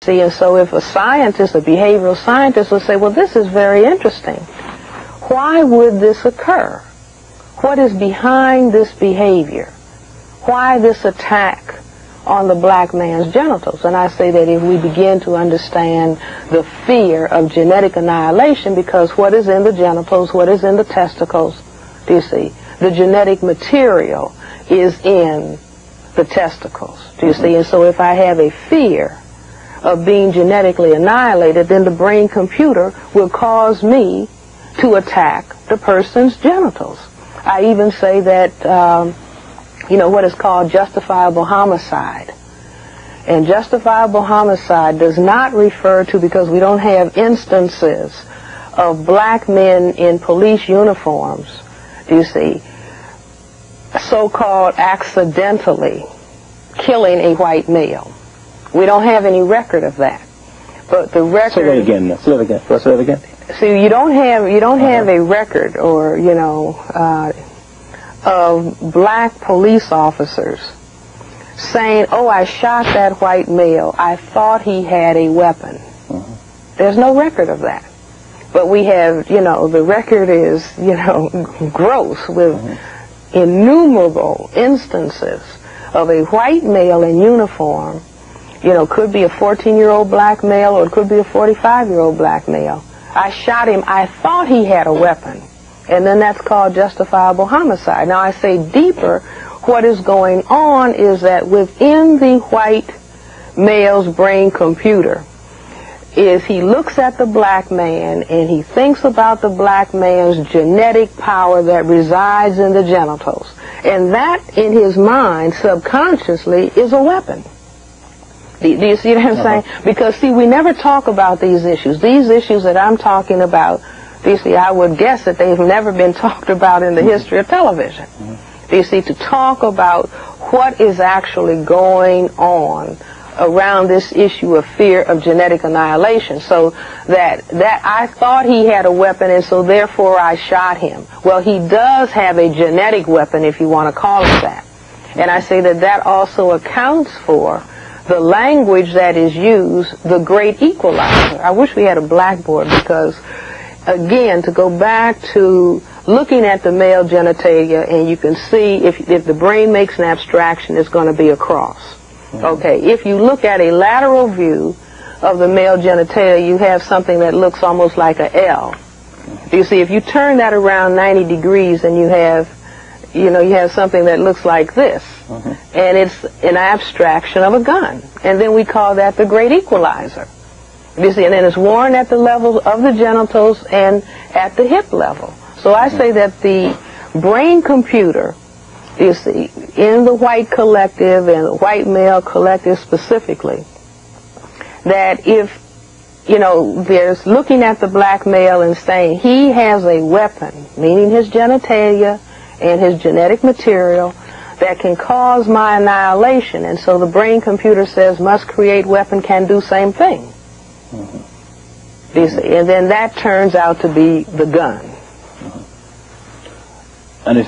See, and so if a scientist, a behavioral scientist, would say, well, this is very interesting. Why would this occur? What is behind this behavior? Why this attack on the black man's genitals? And I say that if we begin to understand the fear of genetic annihilation, because what is in the genitals, what is in the testicles, do you see? The genetic material is in the testicles, do you see? And so if I have a fear of being genetically annihilated, then the brain computer will cause me to attack the person's genitals. I even say that, what is called justifiable homicide. And justifiable homicide does not refer to, because we don't have instances of black men in police uniforms, do you see, so-called accidentally killing a white male. We don't have any record of that. But the record... Say that again. Say that again. See, you don't have a record, or of black police officers saying, "Oh, I shot that white male. I thought he had a weapon." There's no record of that. But we have, the record is, gross with innumerable instances of a white male in uniform. Could be a 14-year-old black male, or it could be a 45-year-old black male. I shot him. I thought he had a weapon. And then that's called justifiable homicide. Now I say deeper, what is going on is that within the white male's brain computer is he looks at the black man and he thinks about the black man's genetic power that resides in the genitals. And that, in his mind, subconsciously, is a weapon. Do you see what I'm saying? Because, see, we never talk about these issues. These issues that I'm talking about, do you see, I would guess that they've never been talked about in the history of television. Do you see, to talk about what is actually going on around this issue of fear of genetic annihilation. So that I thought he had a weapon, and so therefore I shot him. Well, he does have a genetic weapon, if you want to call it that. And I say that also accounts for the language that is used, the great equalizer. I wish we had a blackboard, because, again, to go back to looking at the male genitalia, and you can see if the brain makes an abstraction, it's going to be a cross. Okay, if you look at a lateral view of the male genitalia, you have something that looks almost like a L. You see, if you turn that around 90 degrees, and you have something that looks like this, and it's an abstraction of a gun. And then we call that the great equalizer. You see, and then it's worn at the level of the genitals and at the hip level. So I say that the brain computer, you see, in the white collective and the white male collective specifically, that if, there's looking at the black male and saying he has a weapon, meaning his genitalia and his genetic material, that can cause my annihilation, and so the brain computer says must create weapon, can do same thing. You see, and then that turns out to be the gun. And if